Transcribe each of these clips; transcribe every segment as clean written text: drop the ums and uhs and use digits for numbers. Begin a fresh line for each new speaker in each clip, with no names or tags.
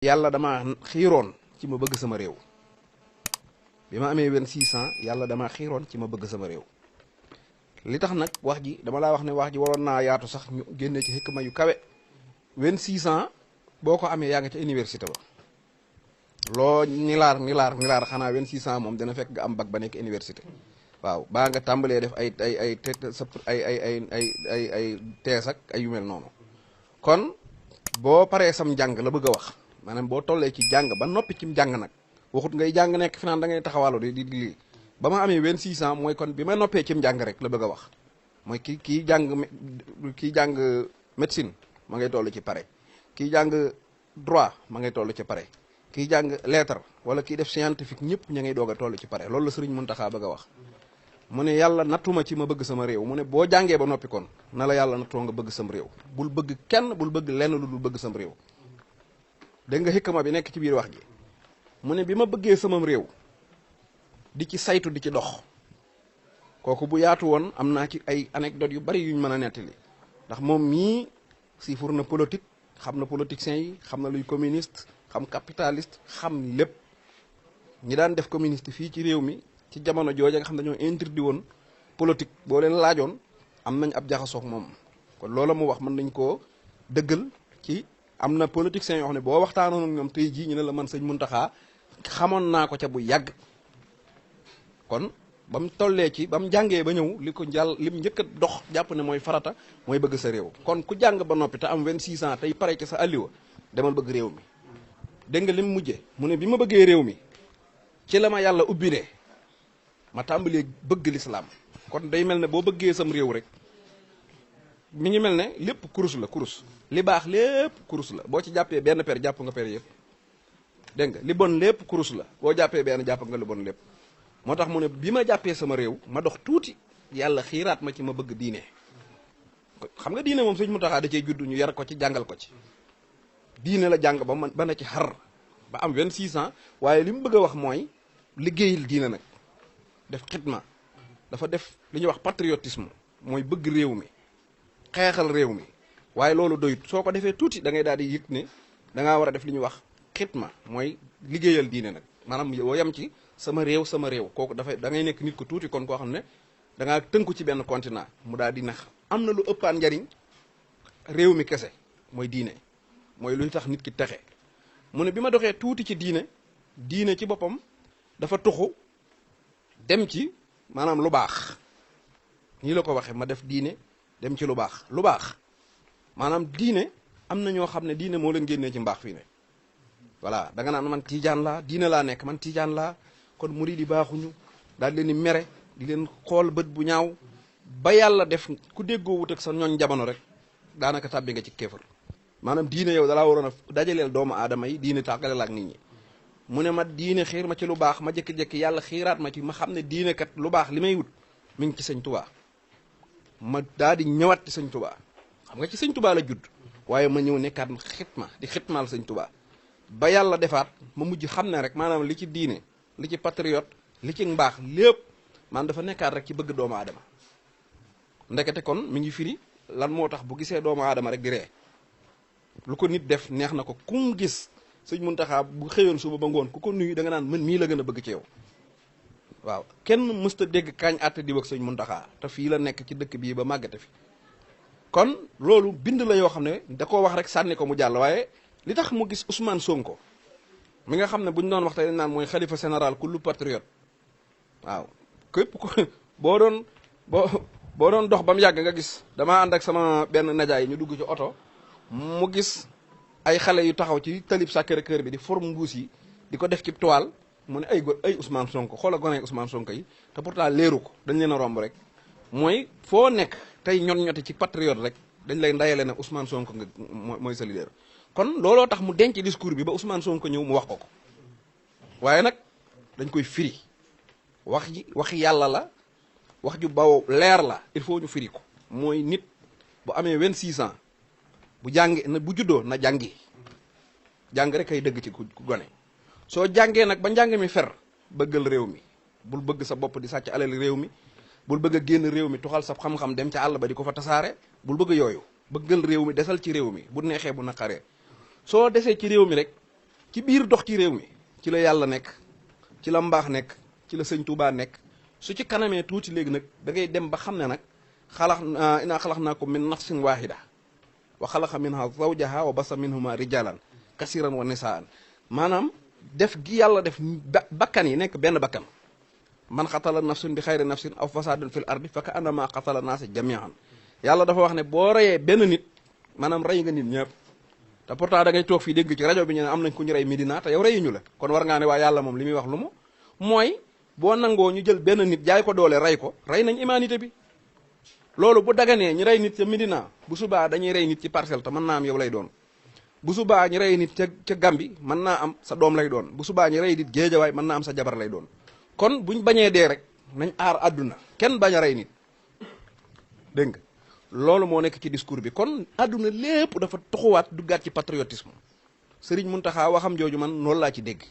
yàlla dama xiiroon ci ma bëgg sama réew bi ma amee 26 ans yàlla dama xiiroon ci ma bëgg sama réew li tax nag wax ji dama laa wax ne wax ji waroon naa yaatu sax ñu génne ci xikma yu kawe 26 ans boo ko amee yaa nga ca université ba loo nilaar xanaa 26 ans moom dina fekk nga am bac ba nekk université waaw baa nga tàmbalee def ay tees ak ay yu mel noonu kon boo paree sam njàng la bëgg a wax maanaam boo tollee ci jàng ba noppi ci jàng nag waxut ngay jàng nekk fi naan da ngay taxawaalu di lii ba ma amee 26 ans mooy kon bi ma noppee ci njàng rek la bëgg a wax mooy kii jàng médecine ma ngay toll ci pare kii jàng droit ma ngay toll ci pare kii jàng lettre wala kii def scientifique ñëpp ña ngay doog a toll ci pare loolu la Sëriñ Muntaxa bëgg a wax mu ne yàlla nattuma ci ma bëgg sama réew mu ne boo jàngee ba noppi kon na la yàlla nattoo nga bëgg sam réew bul bëgg kenn bul bëgg lenn lu dul bëgg sam réew dégg nga xikma bi nekk ci biir wax ji mu ne bi ma bëggee samam réew di ci saytu di ci dox kooku bu yaatu woon am naa ci ay anecdote yu bari yuñ mën a nettali ndax moom mii si fur na politique xam na politiciens yi xam na luy communiste xam capitaliste xam lépp ñi daan def communiste fii ci réew mi ci jamono jooja nga xam ne dañoo interdit woon politique boo leen laajoon am nañ ab jaxasoog moom kon loola mu wax mën nañ koo dëggal ci am na politiciens yoo xam ne boo waxtaanoon ak ñoom tey jii ñu ne la man sëñ Muntaxa xamoon naa ko ca bu yàgg kon ba mu tollee ci ba mu jàngee ba ñëw li ko lim njëkk a dox jàpp ne mooy farata mooy bëgg sa réew kon ku jàng ba noppi te am 26 ans tey pare ci sa alliwa demal bëgg réew mi dégg nga lim mujje mu ne bi ma bëggee réew mi ci la ma yàlla ubbiree ma tàmbalee bëgg lislaam kon day mel ne boo bëggee sam réew rek mi ngi mel ne lépp kurus la kurus li baax lépp kurus la boo ci jàppee benn per jàpp nga per yëpp dégg nga li bon lépp kurus la boo jàppee benn jàpp nga lu bon lépp moo tax mu ne bi ma jàppee sama réew ma dox tuuti yàlla xiiraat ma ci ma bëgg diine xam nga diine moom Sëñ Muntaxa da cee judd ñu yar ko ci jàngal ko ci diine la jàng ba na ci xar ba am 26 ans waaye li mu bëgg a wax mooy liggéeyil diine nag def xidma dafa def li ñuy wax patriotisme mooy bëgg réew mi xeexal réew mi waaye loolu doyut soo ko defee tuuti da ngay daal di yëg ne da ngaa war a def li ñuy wax xidma mooy liggéeyal diine nag maanaam yoo yam ci sama réew kooku dafay da ngay nekk nit ko tuuti kon koo xam ne da ngaa tënku ci benn continent mu daal di nax am na lu ëppaan njariñ réew mi kese mooy diine mooy luy tax nit ki texe mu ne bi ma doxee tuuti ci diine ci boppam dafa tuxu dem ci maanaam lu baax nii la ko waxee ma def diine dem ci lu baax maanaam diine am na ñoo xam ne diine moo leen génnee ci mbaax fii ne voilà da nga naan man tiijaan laa diine laa nekk man tiijaan laa kon murid yi baaxuñu daal leen di mere di leen xool bët bu ñaaw ba yàlla def ku déggoo wut ak sa ñooñ jamono rek daanaka tàbbi nga ci kéefar maanaam diine yow dalaa waroon a dajaleel doomu aadama yi diine tàggale la ak nit ñi mu ne ma diine xiir ma ci lu baax ma jékki-jékki yàlla xiiraat ma ci ma xam ne diine kat lu baax li may wut mi ngi ci sëñ Tuubaa ma daal di ñëwaat ci sëñ Tuubaa xam nga ci sëñ Tuubaa la judd waaye ma ñëw nekkaat di xitmaal sëñ Tuubaa ba yàlla defaat ma mujj xam ne rek maanaam li ci diine li ci patriote li ci mbaax lépp maanaam dafa nekkaat rek ci bëgg doomu aadama ndekete kon mi ngi firi lan moo tax bu gisee doomu aadama rek di ree lu ko nit def neex na ko kum gis Sëñ Muntaxa bu xëyoon suba ba ngoon ku ko nuyu da nga naan man mii la gën a bëgg ci yow waaw kenn mësta dégg kaañ àtte di wax Sëñ Muntaxa te fii la nekk ci dëkk bii ba màggate fi kon loolu bind la yoo xam ne da koo wax rek sànni ko mu jàll waaye li tax mu gis Ousmane Sonko mi nga xam ne bu ñu doon wax tey naan mooy xalifa général kullu patriote waaw képp ko boo doon dox ba mu yàgg nga gis damaa ànd ak sama benn najaay ñu dugg ci oto mu gis ay xale yu taxaw ci talib Sacré-Cœur bi di forme mbuus yi di ko def ci toile mu ne ay Ousmane Sonko xoola gone Ousmane Sonko yi te pourtant leeru ko dañ leen a romb rek mooy foo nekk tey ñoti ci patriote rek dañ lay ndayale ne Ousmane Sonko nga mooy sa leader kon looloo tax mu denc discours bi ba Ousmane Sonko ñëw mu wax ko waaye nag dañ koy firi waxi yàlla la wax ju baw leer la il faut ñu firi ko mooy nit bu amee 26 ans bu jàngi na bu juddoo na jàngi jàng rek ay dëgg ci ku gone soo jàngee nag ba njàng mi fer bëggal réew mi bul bëgg sa bopp di sàcc alal réew mi bul bëgg a génn réew mi tuxal sa xam-xam dem ca àll ba di ko fa tasaare bul bëgg yooyu bëggal réew mi desal ci réew mi bu neexee bu naqaree soo desee ci réew mi rek ci biir dox ci réew mi ci la yàlla nekk ci la mbaax nekk ci la sëñ Tuubaa nekk su ci kanamee tuuti léegi nag da ngay dem ba xam ne nag inaa xalaqnaakum min nafsin waahida wa xalaqa minha zawjaha wa basa minhuma rijalan kasiran wa nisaan maanaam def gi yàlla def bakkan yi nekk benn bakkan man xatala nafsin bi xayri nafsin aw fasadin fil ardi fa ka annama xatala naasa jamian yàlla dafa wax ne boo reyee benn nit maanaam rey nga nit ñëpp te pourtant da ngay toog fii dégg ci rajo bi ñu ne am nañ ku ñu rey Medina te yow reyuñu la kon war ngaa ne waa yàlla moom li muy wax lu mu mooy boo nangoo ñu jël benn nit jaay ko doole rey ko rey nañ humanité bi loolu bu daganee ñu rey nit ca Medina bu subaa dañuy rey nit ci parcelle te mën naa am yow lay doon bu subaa ñu rey nit ca Gambi mën naa am sa doom lay doon bu subaa ñu rey nit Géejawaay mën naa am sa jabar lay doon kon buñ bañee dee rek nañ aar àdduna kenn bañ a rey nit dégg nga loolu moo nekk ci discours bi kon àdduna lépp dafa toxuwaat duggaat ci patriotisme Sëriñ Muntaxa waxam jooju man noonu laa ci dégg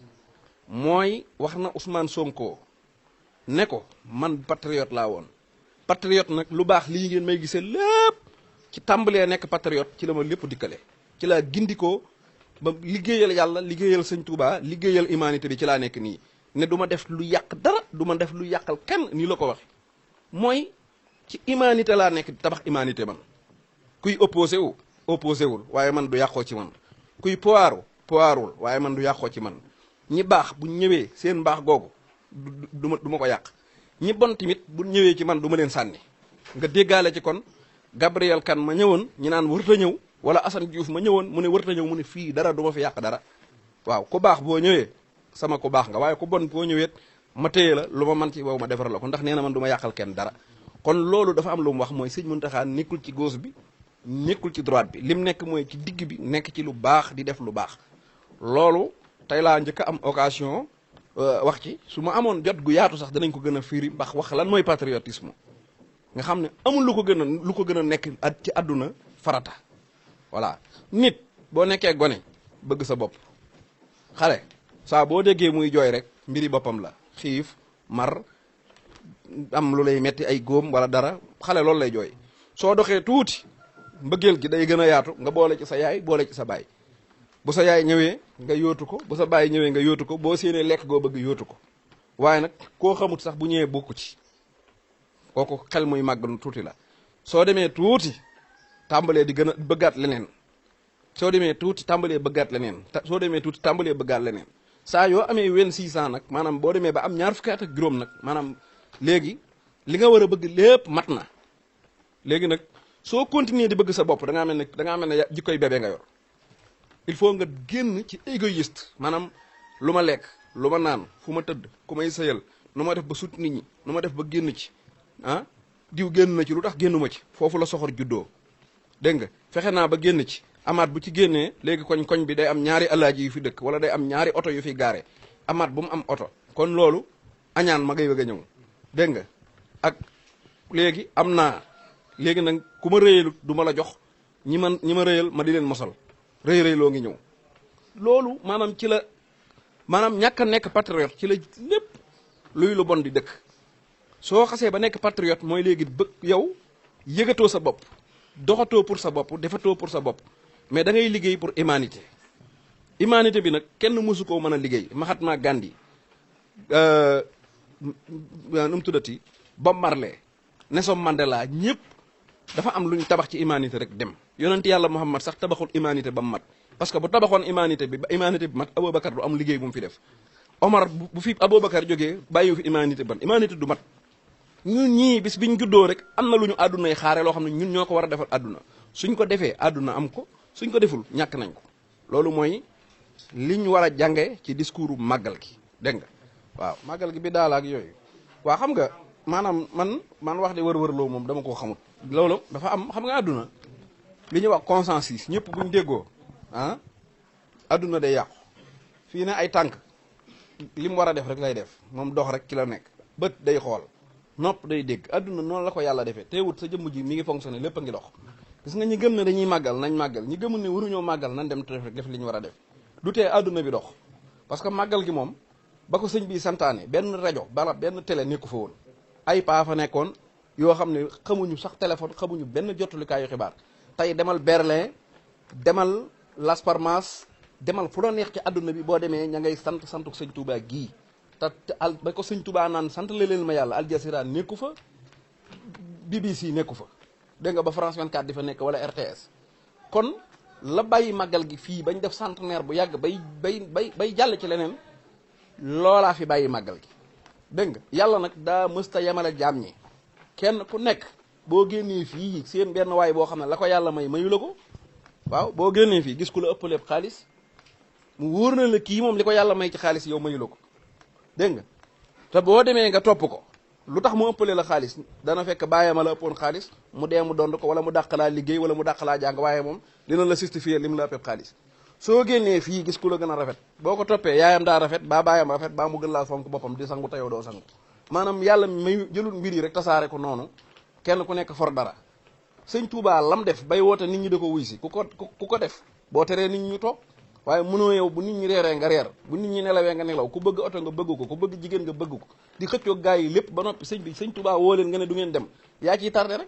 mooy wax na Ousmane Sonko ne ko man patriote laa woon patriote nag lu baax lii ngeen may gisee lépp ci tàmbalee nekk patriote ci la ma lépp dikkale ci laa gindikoo ba liggéeyal yàlla liggéeyal sëñ Touba liggéeyal humanité bi ci laa nekk nii ne du ma def lu yàq dara du ma def lu yàqal kenn nii la ko waxe mooy ci humanité laa nekk tabax humanité man kuy opposé wul waaye man du yàqoo ci man kuy poirul waaye man du yàqoo ci man ñi baax bu ñëwee seen mbaax googu du ma ko yàq ñi bon tamit bu ñëwee ci man du ma leen sànni nga déggaale ci kon Gabriel Kane ma ñëwoon ñi naan wërta ñëw wala Assane Diouf ma ñëwoon mu ne wërta ñëw mu ne fii dara du ma fi yàq dara waaw ku baax boo ñëwee sama ku baax nga waaye ku bon boo ñëwee ma téye la lu ma man ci boobu ma defar la ko ndax nee na man du ma yàqal kenn dara kon loolu dafa am lu mu wax mooy sëñ Muntaxa nekkul ci gauche bi nekkul ci droite bi lim nekk mooy ci digg bi nekk ci lu baax di def lu baax loolu tey laa njëkk a am occasion wax ci su ma amoon jot gu yaatu sax danañ ko gën a firi ndax wax lan mooy patriotisme nga xam ne amul lu ko gën a nekk ci àdduna farata voilà nit boo nekkee gone bëgg sa bopp xale saa boo déggee muy jooy rek mbiri boppam la xiif mar am lu lay metti ay góom wala dara xale loolu lay jooy soo doxee tuuti mbëggeel gi day gën a yaatu nga boole ci sa yaay boole ci sa baay bu sa yaay ñëwee nga yóotu ko bu sa baay ñëwee nga yóotu ko boo séenee lekk goo bëgg yóotu ko waaye nag koo xamut sax bu ñëwee bokku ci kooku xel muy màgg tuuti la soo demee tuuti tàmbalee di gën a bëggaat leneen soo demee tuuti tàmbalee bëggaat leneen soo demee tuuti tàmbalee bëggaat leneen saa yoo amee 26 ans nag maanaam boo demee ba am ñaar fukki at ak juróom nag maanaam léegi li nga war a bëgg lépp mat na léegi nag soo continuer di bëgg sa bopp da ngaa mel ne jikkoy bébé nga yor il faut nga génn ci égoïste maanaam lu ma lekk lu ma naan fu ma tëdd ku may sëyal nu ma def ba sut nit ñi nu ma def ba génn ci ah diw génn na ci lu tax génnuma ci foofu la soxor juddoo dégg nga fexe naa ba génn ci amaat bu ci génnee léegi koñ bi day am ñaari alaaji yu fi dëkk wala day am ñaari oto yu fi gaare amaat bu mu am oto kon loolu añaan ma ngay bëgg a ñëw dégg nga ak léegi am naa léegi nag ku ma rëyalut du ma la jox ñi ma rëyal ma di leen mosal rëy loo ngi ñëw loolu maanaam ci la maanaam ñàkk a nekk patriote ci la lépp luy lu bon di dëkk soo xasee ba nekk patriote mooy léegi bëgg yow yëgatoo sa bopp doxatoo pour sa bopp defatoo pour sa bopp mais da ngay liggéey pour humanité humanité bi nag kenn mësu koo mën a liggéey Mahatma Gandhi nu mu tuddati Bob Marley Nelson Mandela ñëpp dafa am lu ñu tabax ci humanité rek dem yonent yàlla Muhammad sax tabaxul humanité ba mu mat parce que bu tabaxoon humanité bi ba humanité bi mat Aboubacar du am liggéey bu mu fi def Omar bu fi Aboubacar jógee bàyyiwu fi humanité ban humanité du mat ñun ñii bis biñ juddoo rek am na lu ñu àddunay xaare loo xam ne ñun ñoo ko war a defal àdduna suñ ko defee àdduna am ko suñ ko deful ñàkk nañ ko loolu mooy liñ war a jànge ci discours màggal gi dégg nga waaw màggal gi bi daal ak yooyu waa xam nga maanaam man wax di wër-wër loo moom dama koo xamut loolu dafa am xam nga àdduna li ñuy wax consensus ñëpp buñ déggoo ah àdduna day yàqu fii ne ay tànk li mu war a def rek lay def moom dox rek ci la nekk bët day xool nopp day dégg àdduna noonu la ko yàlla defee teewut sa jëmm ji mi ngi fonctionné lépp a ngi dox gis nga ñi gëm ne dañuy màggal nañ màggal ñi gëmul ne waruñoo màggal nañ dem def li ñu war a def du tee àdduna bi dox parce que màggal gi moom ba ko sëñ bi santaane benn rajo bala benn télé nekku fa woon ay paa fa nekkoon yoo xam ne xamuñu sax téléphone xamuñu benn jotalikaayu xibaar tey demal Berlin demal Las Palmas demal fu la neex ci àdduna bi boo demee ña ngay santuk sëñ Touba gii te ba ko sëñ Touba naan sant leen ma yàlla Al Jazeera nekku fa BBC nekku fa dégg nga ba France 24 di fa nekk wala RTS kon la bàyyi màggal gi fii bañ def centenaire bu yàgg bay jàll ci leneen loolaa fi bàyyi màggal gi dégg nga yàlla nag daa mësta yemale jaam ñi kenn ku nekk boo génnee fii seen benn waay boo xam ne la ko yàlla mayu la ko waaw boo génnee fii gis ku la ëpp lépp xaalis mu wóor na la kii moom li ko yàlla may ci xaalis yow mayu la ko dégg nga te boo demee nga topp ko lu tax mu ëppale la xaalis dana fekk bàyyama la ëppoon xaalis mu dee mu dond ko wala mu dàq laa liggéey wala mu dàq laa jàng waaye moom dina la justifier lim la ëppee xaalis soo génnee fii gis ku la gën a rafet boo ko toppee yaayam daa rafet baa baayam rafet baa mu gën laa fonk boppam di sangu tayoo doo sangu maanaam yàlla may jëlul mbir yi rek tasaare ko noonu kenn ku nekk for dara sëñ Touba lam def bay woote nit ñi da ko wuy si ku ko def boo teree nit ñi ñu toog waaye mënoo yow bu nit ñi reeree nga reer bu nit ñi nelawee nga nelaw ku bëgg oto nga bëgg ko ku bëgg jigéen nga bëgg ko di xëccoo gaa yi lépp ba noppi sëñ Touba woo leen nga ne du ngeen dem yaa ciy tardé rek